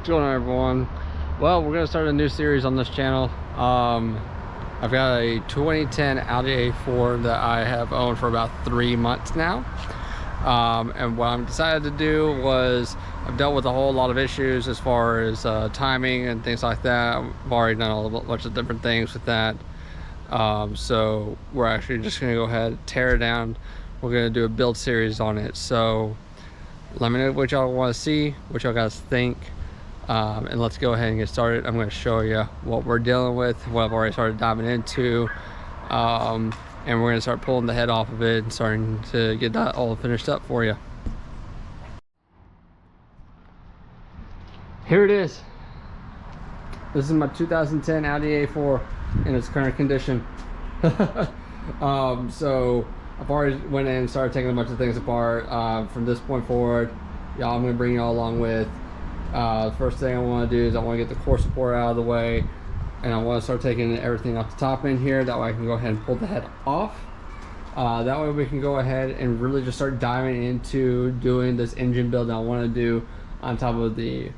What's going on, everyone? Well, we're gonna start a new series on this channel. I've got a 2010 Audi A4 that I have owned for about 3 months now. And what I'm decided to do was, I've dealt with a whole lot of issues as far as timing and things like that. I've already done a bunch of different things with that. So we're actually just gonna go ahead and tear it down. We're gonna do a build series on it. So let me know what y'all want to see, what y'all guys think, and let's go ahead and get started. I'm going to show you what we're dealing with, what I've already started diving into, and we're going to start pulling the head off of it and starting to get that all finished up for you. Here it is. This is my 2010 Audi A4 in its current condition. So I've already went in and started taking a bunch of things apart. From this point forward, y'all, I'm going to bring y'all along with. The first thing I want to do is I want to get the core support out of the way, and I want to start taking everything off the top in here. That way I can go ahead and pull the head off. That way we can go ahead and really just start diving into doing this engine build that I want to do, on top of the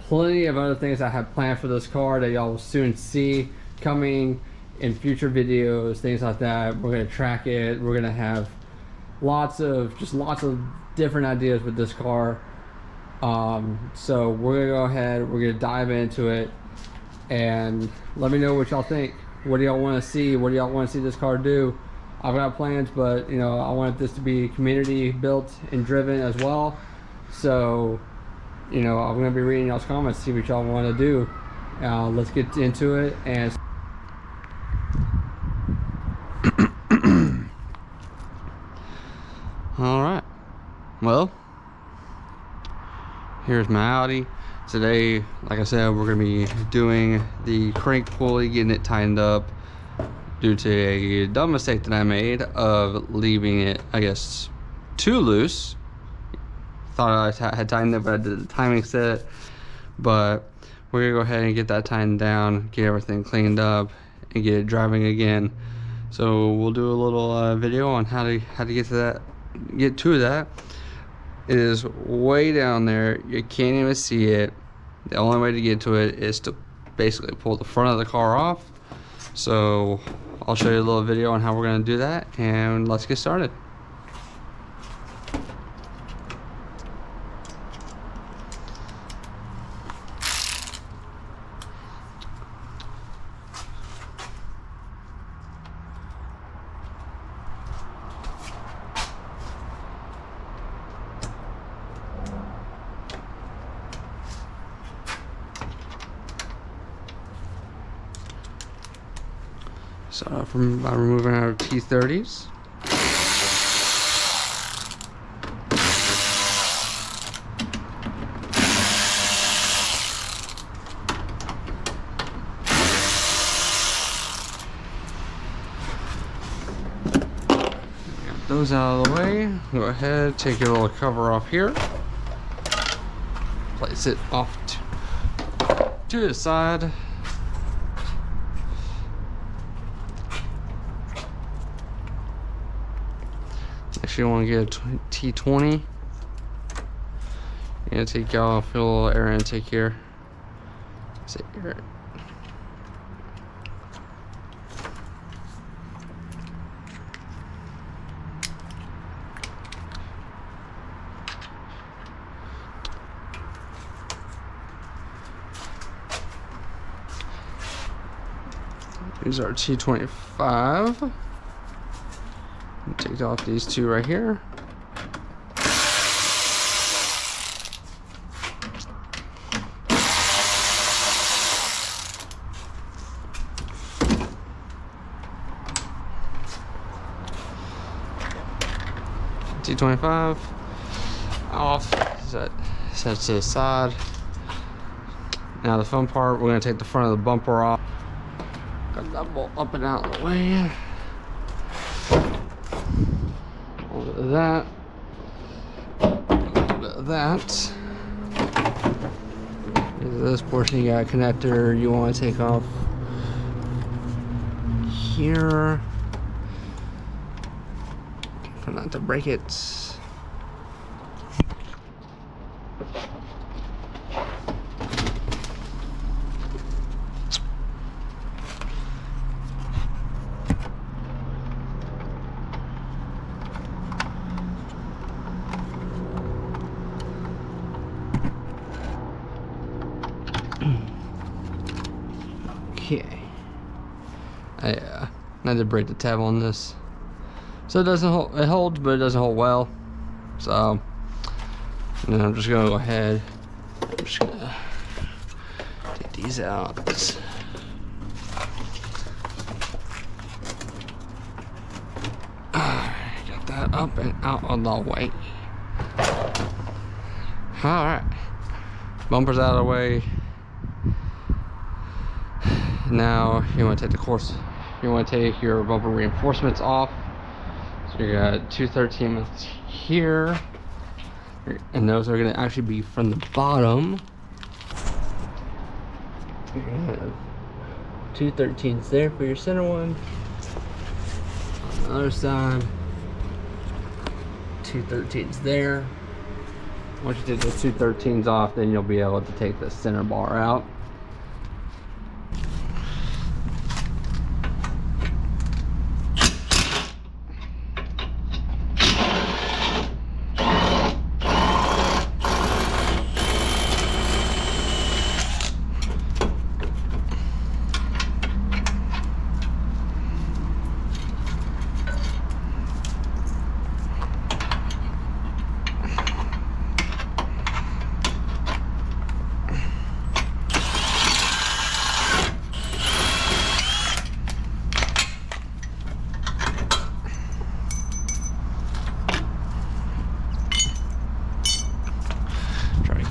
plenty of other things I have planned for this car that y'all will soon see coming in future videos, things like that. We're going to track it. We're going to have lots of different ideas with this car. So we're going to go ahead, we're going to dive into it, and let me know what y'all think. What do y'all want to see? What do y'all want to see this car do? I've got plans, but you know, I want this to be community built and driven as well. So, you know, I'm going to be reading y'all's comments, see what y'all want to do. Let's get into it. And all right, well, here's my Audi. Today, like I said, we're gonna be doing the crank pulley, getting it tightened up due to a dumb mistake that I made of leaving it, I guess, too loose. Thought I had tightened it, but I did the timing set. But we're gonna go ahead and get that tightened down, get everything cleaned up, and get it driving again. So we'll do a little video on how to get to that. It is way down there. You can't even see it. The only way to get to it is to basically pull the front of the car off. So I'll show you a little video on how we're going to do that, and let's get started. Start off by removing our T30s. Got those out of the way. Go ahead, take your little cover off here. Place it off to the side. You want to get a T20. You're gonna take off your little air intake here. These are T25. Take off these two right here. T25 off. Set to the side. Now the fun part, we're going to take the front of the bumper off. Got that bolt up and out of the way. A little bit of that. A little bit of that. This portion, you got a connector you want to take off here. Try not to break it. Okay. I had to break the tab on this, so it doesn't hold. It holds, but it doesn't hold well. So, and then I'm just gonna go ahead. I'm just gonna take these out. Got that up and out of the way. All right, bumper's out of the way. Now you want to take the course. You want to take your bumper reinforcements off. So you got 213 here, and those are going to actually be from the bottom. You're going to have 213s there for your center one. On the other side, 213s there. Once you take those 213s off, then you'll be able to take the center bar out.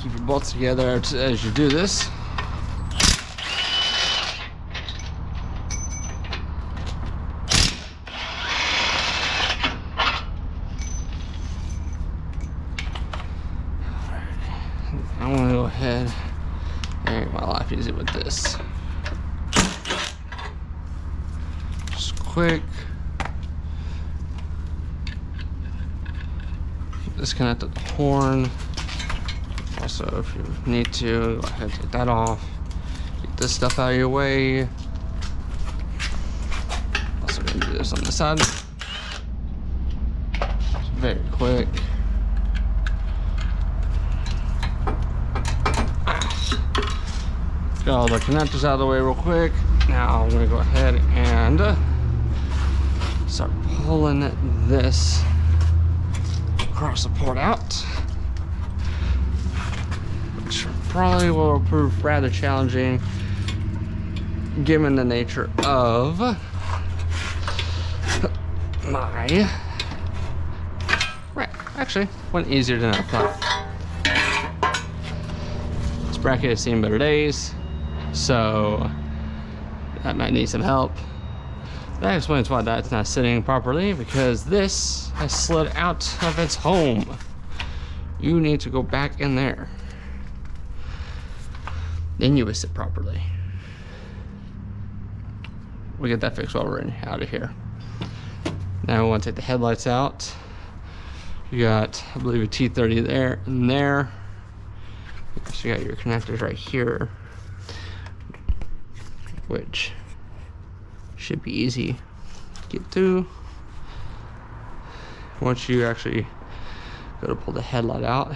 Keep your bolts together as you do this. I'm gonna go ahead and make my life easy with this. Just quick. Disconnect the horn. Also, if you need to, go ahead and take that off. Get this stuff out of your way. Also gonna do this on the side. Just very quick. Got all the connectors out of the way real quick. Now I'm gonna go ahead and start pulling this cross support out. Probably will prove rather challenging given the nature of my right. Actually, went easier than I thought. This bracket has seen better days, so that might need some help. That explains why that's not sitting properly, because this has slid out of its home. You need to go back in there. Then you would sit properly. We get that fixed while we're out of here. Now we want to take the headlights out. You got, I believe, a T30 there and there. So you got your connectors right here, which should be easy to get to. Once you actually go to pull the headlight out,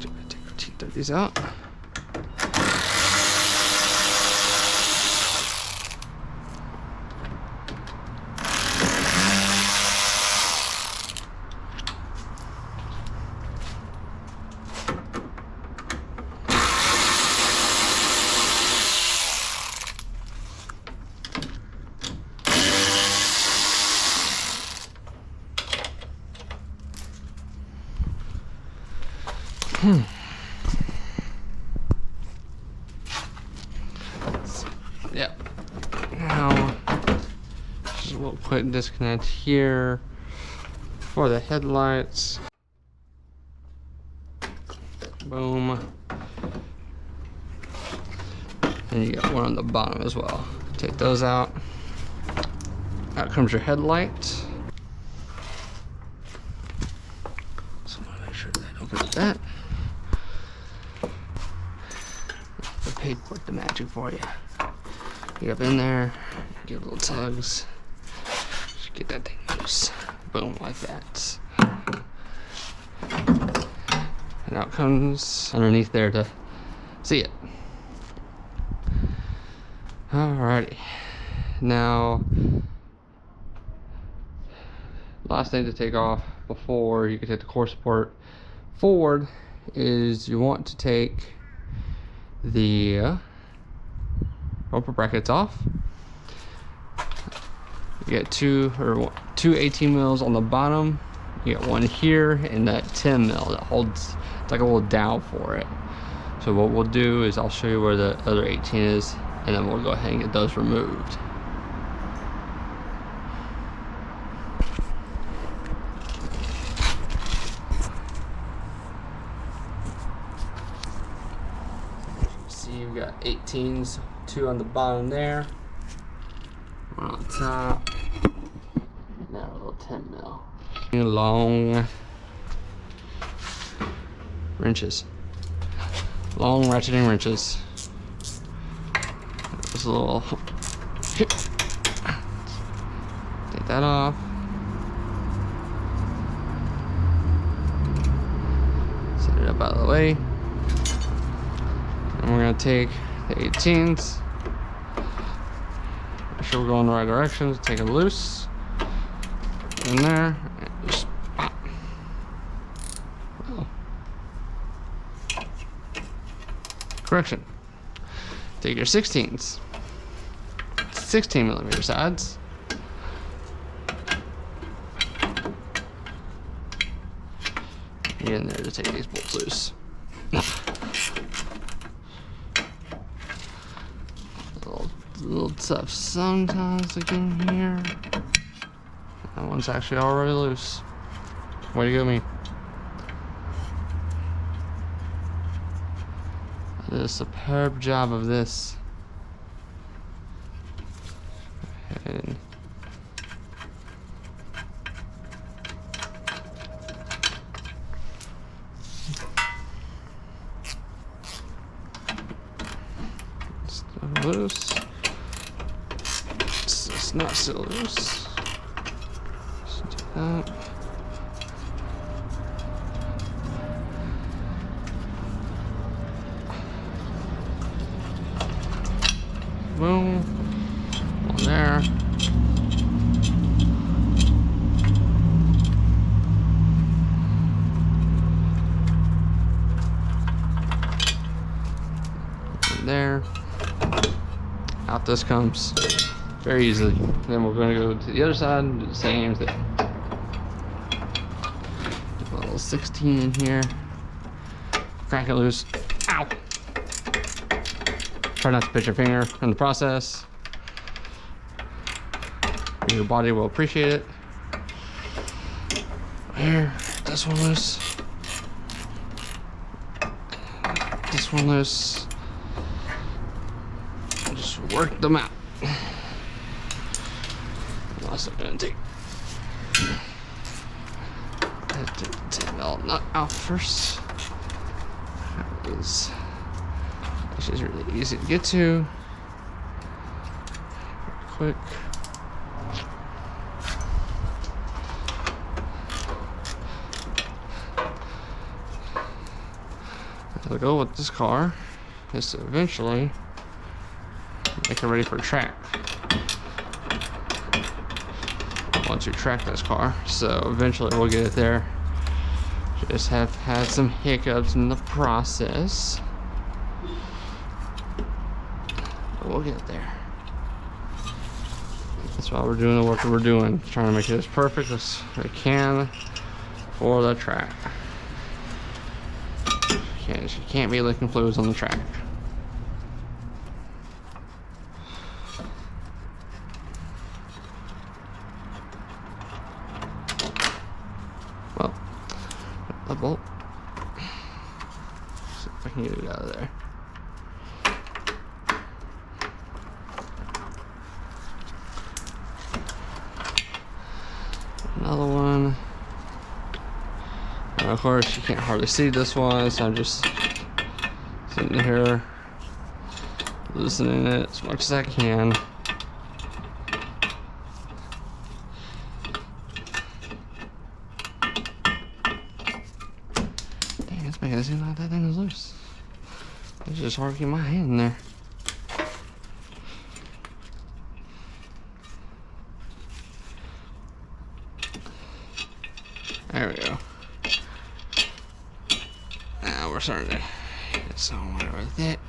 take our T30s out. Yep. Now, just a little quick disconnect here for the headlights. Boom. And you got one on the bottom as well. Take those out. Out comes your headlight. So I want to make sure that I don't get that. The paid work the magic for you. Get up in there, give little tugs, just get that thing loose. Boom, like that. And out comes underneath there to see it. Alrighty. Now, last thing to take off before you can take the core support forward is you want to take the upper brackets off. You get two 18 mils on the bottom. You get one here and that 10 mil that holds, it's like a little dowel for it. So what we'll do is I'll show you where the other 18 is, and then we'll go ahead and get those removed. See, you've got 18s, 2 on the bottom there, 1 on top, and now a little 10 mil. Long wrenches. Long ratcheting wrenches. This little, take that off. Set it up out of the way. And we're gonna take the 18s. Make sure we're going the right direction. Take it loose. In there. And just pop. Oh. Correction. Take your 16s. 16 millimeter sides. Get in there to take these bolts loose. a little tough sometimes to get in here. That one's actually already loose. Way to go, me. I did a superb job of this. And still loose. It's not still loose. Let's do that. Boom. One there. And there. Out this comes very easily. Then we're going to go to the other side and do the same thing. Put a little 16 in here. Crack it loose. Ow! Try not to pitch your finger in the process. Your body will appreciate it. Here, this one loose. This one loose. Just work them out. I'm also gonna take the 10 mil nut out first. Which is really easy to get to. Quick. The goal with this car is to eventually make it ready for track. Once you track this car, so eventually we'll get it there. Just have had some hiccups in the process. We'll get there. That's why we're doing the work that we're doing, trying to make it as perfect as we can for the track. You can't be licking fluids on the track. Well, a bolt. See if I can get it out of there. Another one. And of course, you can't hardly see this one, so I'm just sitting here loosening it as much as I can. Dang, it's making it seem like that thing is loose. It's just hard to get my hand in there. starting to get somewhere with it.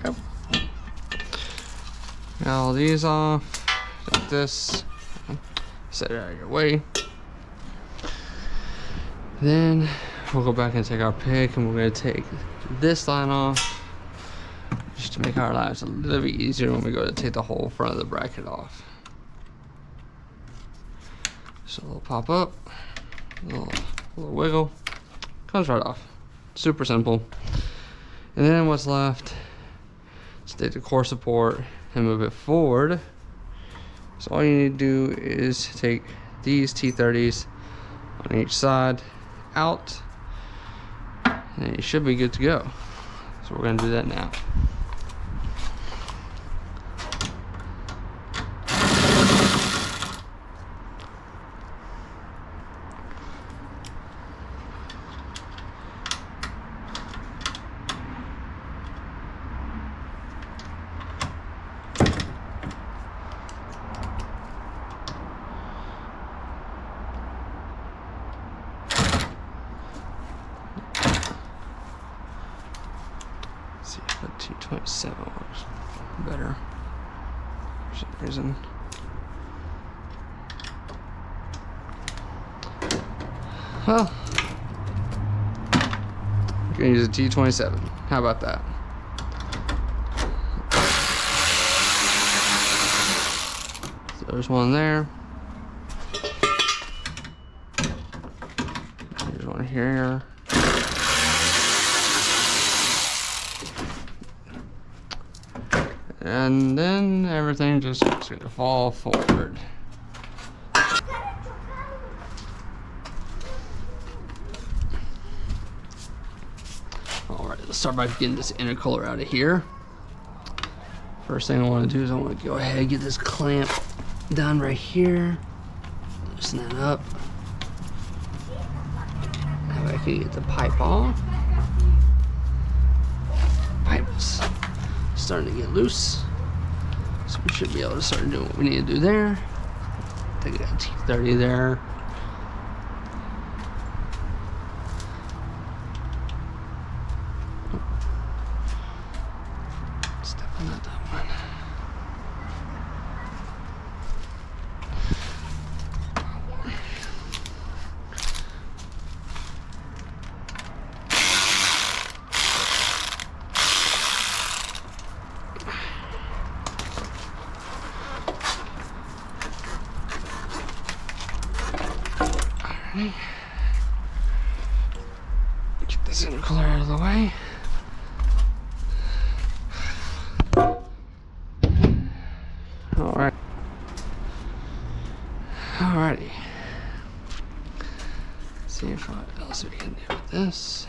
Yep. Got all these off. Got this. Set it out of your way. Then we'll go back and take our pick, and we're going to take this line off just to make our lives a little bit easier when we go to take the whole front of the bracket off. So a little pop up, a little wiggle, comes right off. Super simple. And then what's left is take the core support and move it forward. So all you need to do is take these T30s on each side out, and you should be good to go. So we're going to do that now. See if the T27 works better for some reason. Well, I'm gonna use a T27. How about that? So there's one there. There's one here. And then everything just is going to fall forward. Alright, let's start by getting this intercooler out of here. First thing I want to do is I want to go ahead and get this clamp done right here. Loosen that up. That way I can get the pipe off. Pipe's starting to get loose, so we should be able to start doing what we need to do there. Take a T30 there. Step on that one. Get this intercooler out of the way. Alright. Alrighty. See if what else we can do with this.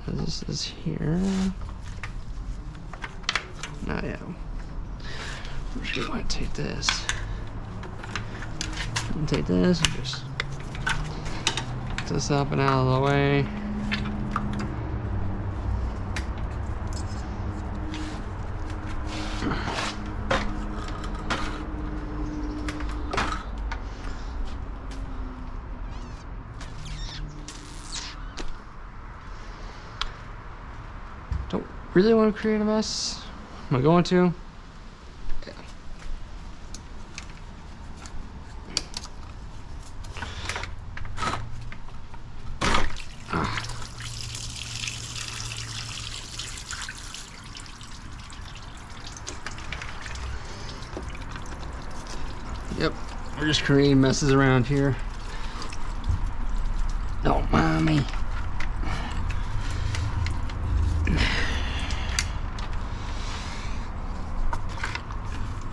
This is here. Now, yeah. I'm just going to take this. And take this and just get this up and out of the way. Don't really want to create a mess. Am I going to? Yeah. Yep, we're just creating messes around here. Don't mind me.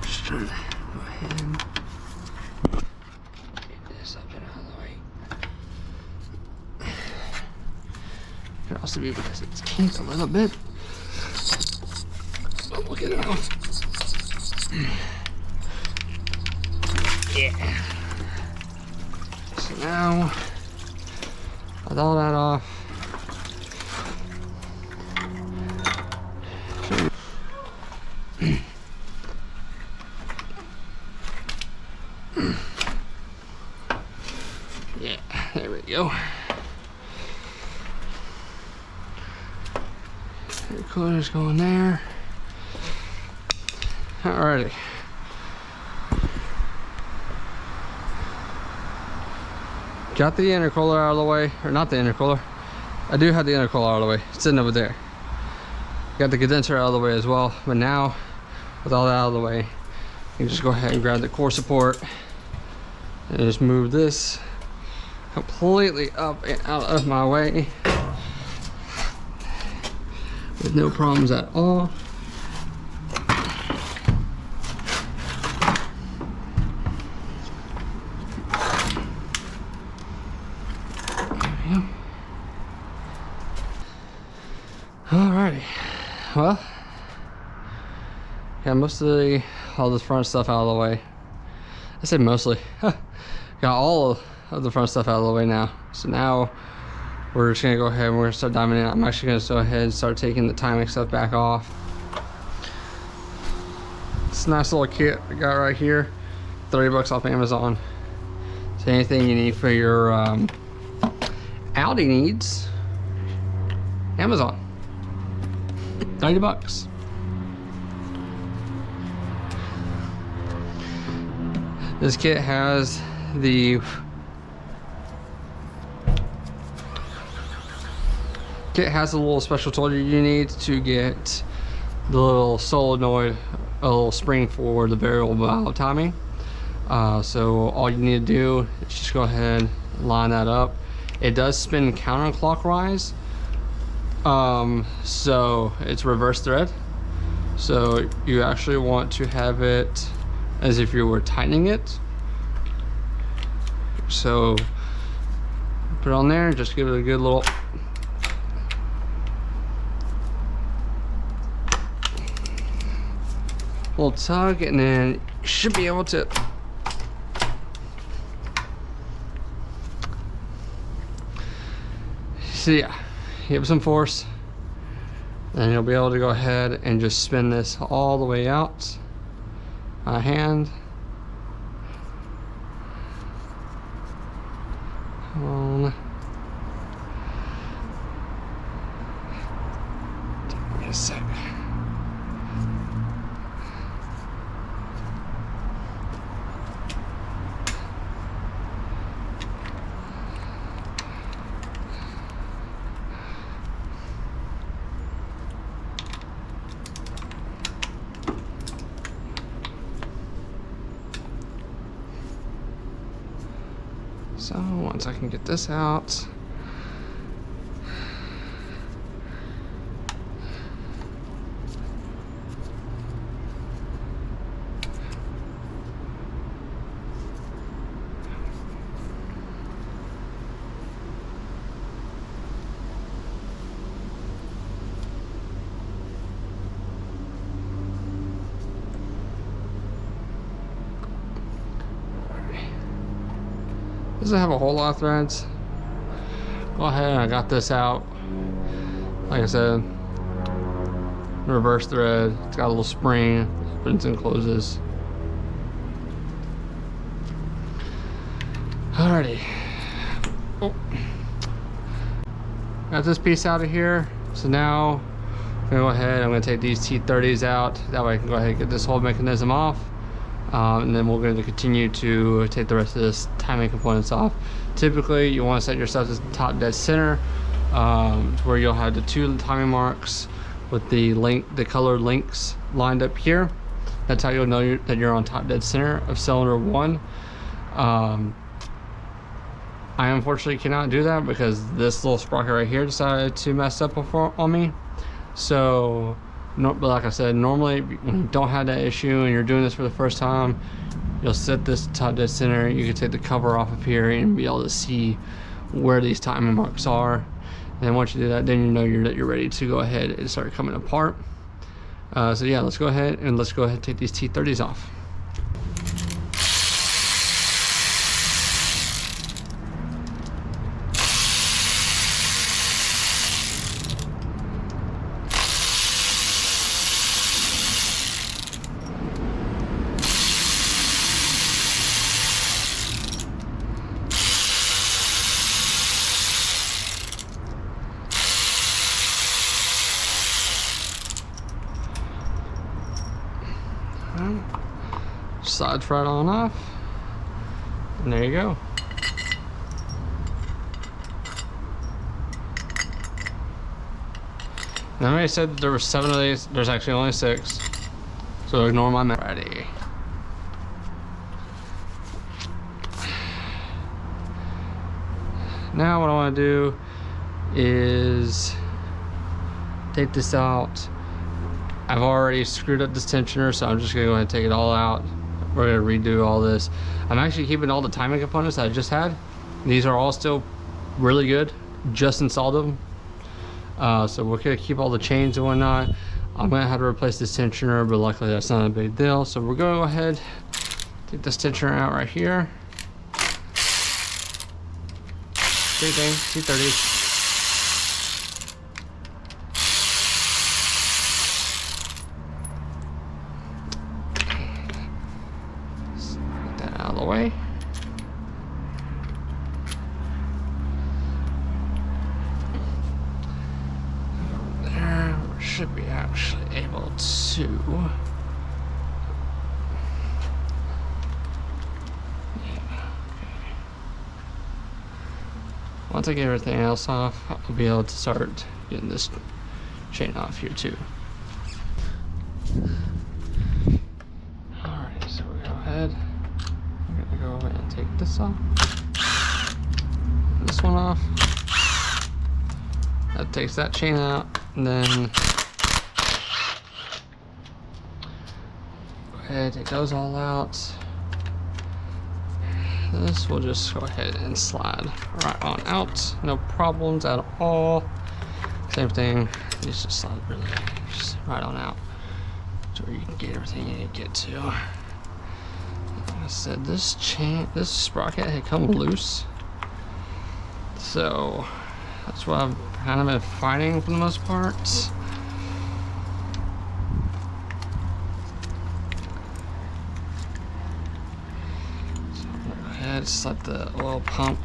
Just trying to go ahead and get this up and out of the way. Could also be because it's kinked a little bit. But we'll get it off. Yeah. So now, with all that off, go. Air cooler's going there. Alrighty. Got the intercooler out of the way, or not the intercooler. I do have the intercooler out of the way. It's sitting over there. Got the condenser out of the way as well. But now, with all that out of the way, you can just go ahead and grab the core support and just move this completely up and out of my way with no problems at all. Alrighty, well, got most of all this front stuff out of the way. I said mostly. Got all of the front stuff out of the way now. So now we're just gonna go ahead and we're gonna start diving in. I'm actually gonna go ahead and start taking the timing stuff back off. This nice little kit I got right here, 30 bucks off Amazon. So anything you need for your Audi needs, Amazon. 30 bucks. This kit has the little special tool you need to get the little solenoid, a little spring for the variable valve timing. So all you need to do is just go ahead, line that up. It does spin counterclockwise. So it's reverse thread. So you actually want to have it as if you were tightening it. So put it on there, just give it a good little tug, and then you should be able to see, yeah, give it some force, and you'll be able to go ahead and just spin this all the way out by hand. Come on. Take me a sec. So once I can get this out, doesn't have a whole lot of threads. Go ahead, and I got this out. Like I said, reverse thread. It's got a little spring, opens and closes. Alrighty. Oh. Got this piece out of here. So now I'm gonna go ahead. I'm gonna take these T30s out. That way I can go ahead and get this whole mechanism off. And then we're going to continue to take the rest of this timing components off. Typically, you want to set yourself to top dead center, where you'll have the two timing marks with the colored links lined up here. That's how you'll know that you're on top dead center of cylinder 1. I unfortunately cannot do that because this little sprocket right here decided to mess up on me. So, but like I said, normally when you don't have that issue and you're doing this for the first time, you'll set this top dead center. You can take the cover off of here and be able to see where these timing marks are. And then once you do that, then you know that you're ready to go ahead and start coming apart. So yeah, let's go ahead and take these T30s off. slides right on off. And there you go. Now I said there were 7 of these, there's actually only 6. So ignore my math. Ready. Now what I want to do is take this out. I've already screwed up this tensioner, so I'm just gonna go ahead and take it all out. We're gonna redo all this. I'm actually keeping all the timing components that I just had. These are all still really good. Just installed them. So we're gonna keep all the chains and whatnot. I'm gonna have to replace this tensioner, but luckily that's not a big deal. So we're gonna go ahead, take this tensioner out right here. Same thing, T30. Get that out of the way. There, we should be actually able to. Once I get everything else off, I'll be able to start getting this chain off here too. Alright, so we go ahead. I'm gonna go ahead and take this off. This one off. That takes that chain out, and then go ahead, take those all out. This will just go ahead and slide right on out, no problems at all. Same thing, these just slide really just right on out to where you can get everything you need to get to. Like I said, this sprocket had come loose, so that's what I've kind of been fighting for the most part. Just let the oil pump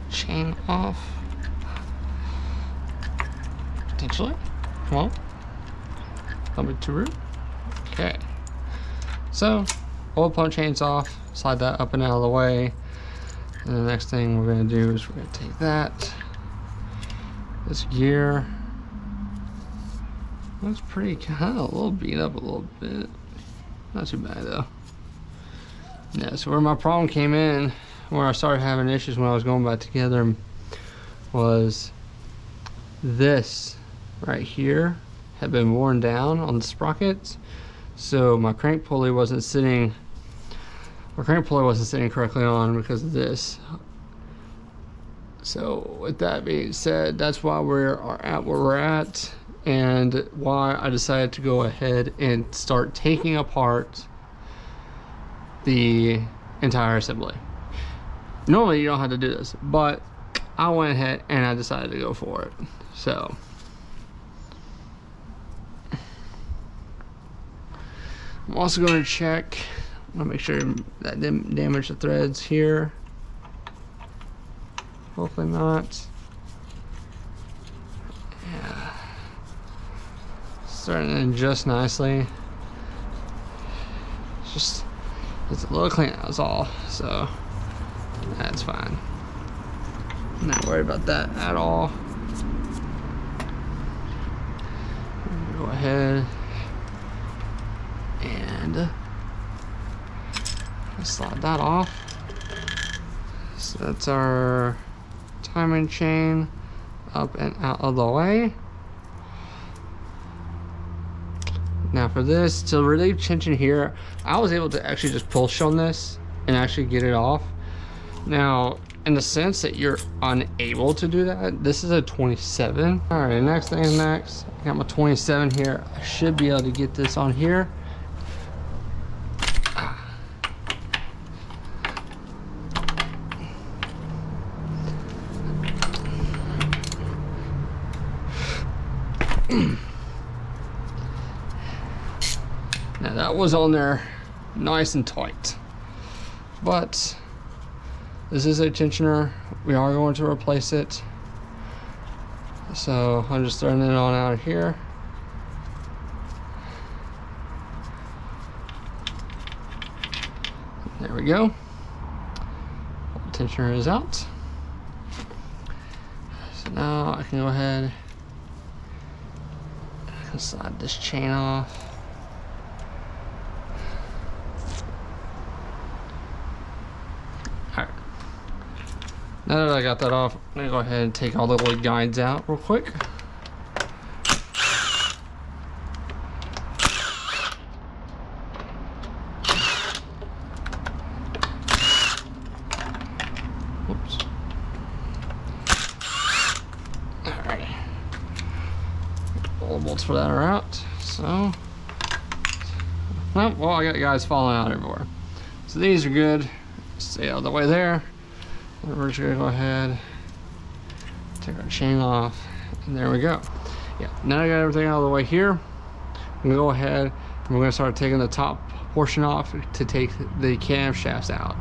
chain off. Potentially. Come on. Don't be too rude. Okay. So, oil pump chain's off. Slide that up and out of the way. And the next thing we're going to do is we're going to take this gear. That's pretty kind of a little beat up a little bit. Not too bad though. Yeah, so where my problem came in, where I started having issues when I was going back together, was this right here had been worn down on the sprockets. So my crank pulley wasn't sitting correctly on because of this. So with that being said, that's why we're at where we're at, and why I decided to go ahead and start taking apart the entire assembly. Normally you don't have to do this, but I went ahead and I decided to go for it. So I'm also going to check, I'm gonna make sure that didn't damage the threads here. Hopefully not. Yeah, starting to adjust nicely. It's a little clean, that's all, so that's fine. I'm not worried about that at all. Go ahead and slide that off. So that's our timing chain up and out of the way. Now for this, to relieve tension here, I was able to actually just push on this and actually get it off. Now, in the sense that you're unable to do that, this is a 27. All right, next thing is next. I got my 27 here. I should be able to get this on here. Now that was on there nice and tight, but this is a tensioner. We are going to replace it, so I'm just throwing it on out of here. we go. Tensioner is out. So now I can go ahead and slide this chain off. Alright. Now that I got that off, I'm gonna go ahead and take all the little guides out real quick. Whoops. Alright. All the bolts for that are out. So, well, I got guys falling out everywhere. So these are good. Stay out of the way there. We're just gonna go ahead, take our chain off, and there we go. Yeah, now I got everything out of the way here. I'm gonna go ahead and we're gonna start taking the top portion off to take the camshafts out.